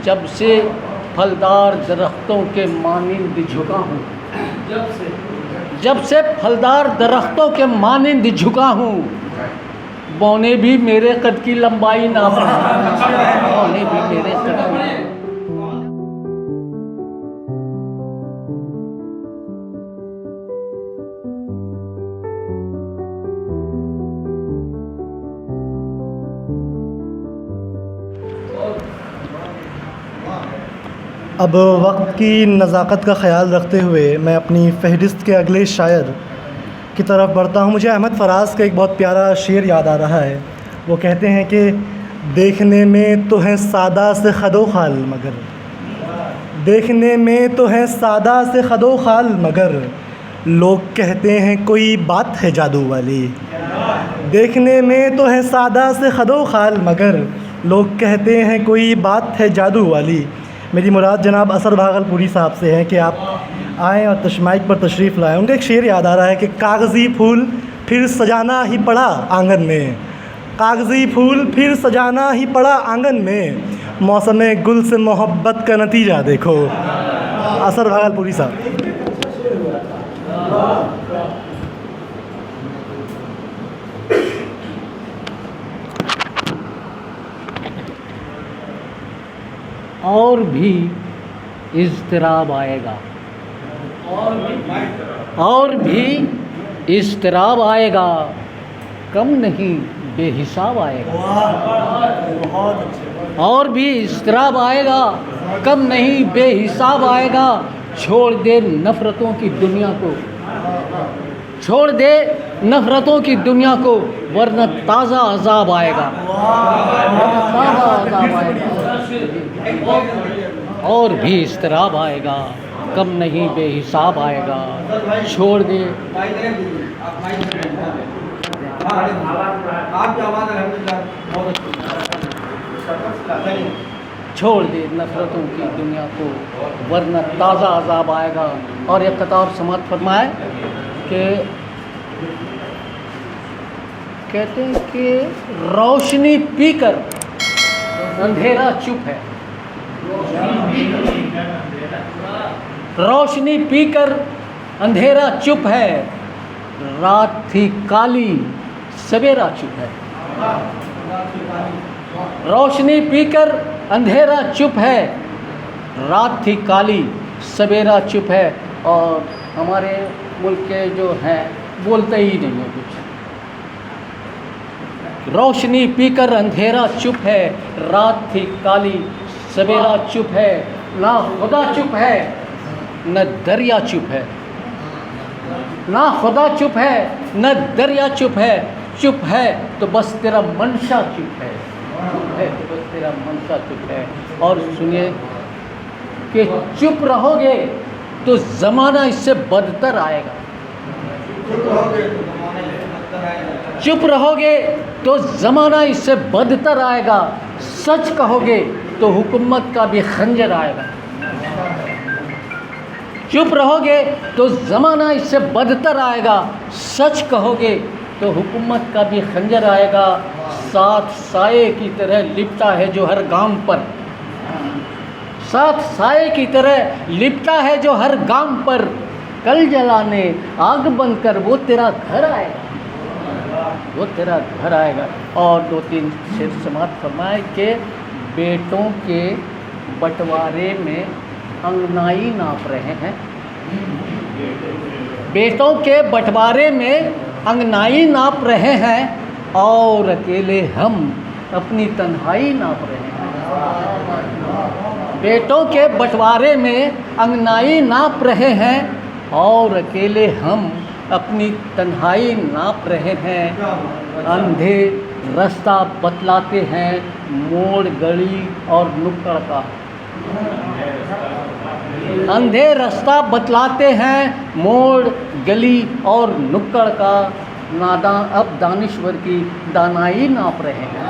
जब से फलदार दरख्तों के मानिंद झुका हूँ, जब से फलदार दरख्तों के मानिंद झुका हूँ, बौने भी मेरे कद की लंबाई नाप रहे हैं, बौने भी मेरे कद की। अब वक्त की नज़ाकत का ख़याल रखते हुए मैं अपनी फ़हरिस्त के अगले शायर की तरफ बढ़ता हूँ। मुझे अहमद फ़राज का एक बहुत प्यारा शेर याद आ रहा है। वो कहते हैं कि देखने में तो है सादा से खदो खाल मगर, देखने में तो है सादा से खदो खाल मगर, लोग कहते हैं कोई बात है जादू वाली। देखने में तो है सादा से खदो खाल मगर, लोग कहते हैं कोई बात है जादू वाली। मेरी मुराद जनाब असर भागलपुरी साहब से है कि आप आएँ और तशमाइक पर तशरीफ़ लाएँ। उनका एक शेर याद आ रहा है कि कागज़ी फूल फिर सजाना ही पड़ा आंगन में, कागज़ी फूल फिर सजाना ही पड़ा आंगन में, मौसम गुल से मोहब्बत का नतीजा देखो। असर भागलपुरी साहब। और भी इज़्तिराब आएगा, और भी इज़्तिराब आएगा, कम नहीं बेहिसाब आएगा। और भी इज़्तिराब आएगा, कम नहीं बेहिसाब आएगा। छोड़ दे नफ़रतों की दुनिया को, छोड़ दे नफ़रतों की दुनिया को, वरना ताज़ा अज़ाब आएगा, ताज़ा अज़ाब आएगा। और भी इज़्तिराब आएगा, कम नहीं बेहिसाब आएगा। छोड़ दे छोड़ दे नफ़रतों की दुनिया को, वरना ताज़ा अज़ाब आएगा। और एक कतार समात फरमाए कि कहते हैं कि रोशनी पीकर अंधेरा चुप है, रोशनी पीकर अंधेरा चुप है, रात थी काली सवेरा चुप है। रोशनी पीकर अंधेरा चुप है, रात थी काली सवेरा चुप है। और हमारे मुल्क के जो हैं बोलते ही नहीं है कुछ। रोशनी पीकर अंधेरा चुप है, रात थी काली सवेरा चुप है। ना खुदा चुप है न दरिया चुप है, ना खुदा चुप है न दरिया चुप है। चुप है तो बस तेरा मंशा चुप है, चुप है तो बस तेरा मंशा चुप है। और सुनिए कि चुप रहोगे तो ज़माना इससे बदतर आएगा, चुप रहोगे तो ज़माना इससे बदतर आएगा। सच कहोगे तो हुकूमत का भी खंजर आएगा, चुप रहोगे तो ज़माना इससे बदतर आएगा। सच कहोगे तो हुकूमत का भी खंजर आएगा। साथ साए की तरह लिपटा है जो हर गांव पर, साथ साए की तरह लिपटा है जो हर गांव पर। कल जलाने आग बंद कर वो तेरा घर आएगा, वो तेरा घर आएगा। और दो तीन शेर समात फरमाए कि बेटों के बंटवारे में अंगनाई नाप रहे हैं, बेटों के बंटवारे में अंगनाई नाप रहे हैं, और अकेले हम अपनी तन्हाई नाप रहे हैं। बेटों के बंटवारे में अंगनाई नाप रहे हैं, और अकेले हम अपनी तन्हाई नाप रहे हैं। अंधे रास्ता बतलाते हैं मोड़ गली और नुक्कड़ का, अंधे रास्ता बतलाते हैं मोड़ गली और नुक्कड़ का। नादां अब दानिश्वर की दानाई नाप रहे हैं,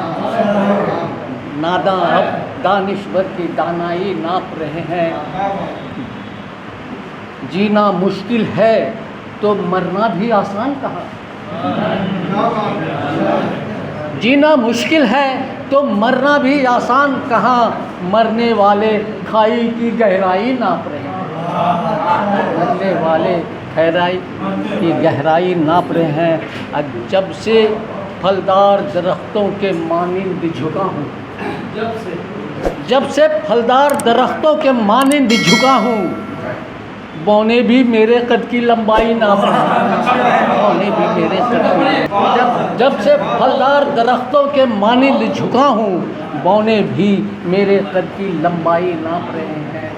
नादां अब दानिश्वर की दानाई नाप रहे हैं। जीना मुश्किल है तो मरना भी आसान कहा, जीना मुश्किल है तो मरना भी आसान कहाँ, मरने वाले खाई की गहराई नाप रहे हैं, मरने वाले गहराई की गहराई नाप रहे हैं। और जब से फलदार दरख्तों के मानिंद झुका हूँ, जब से फलदार दरख्तों के मानिंद झुका हूँ, बौने भी मेरे कद की लंबाई नाप रहे हैं, बौने भी मेरे कद की। जब से फलदार दरख्तों के मानिंद झुका हूँ, बौने भी मेरे कद की लंबाई नाप रहे हैं।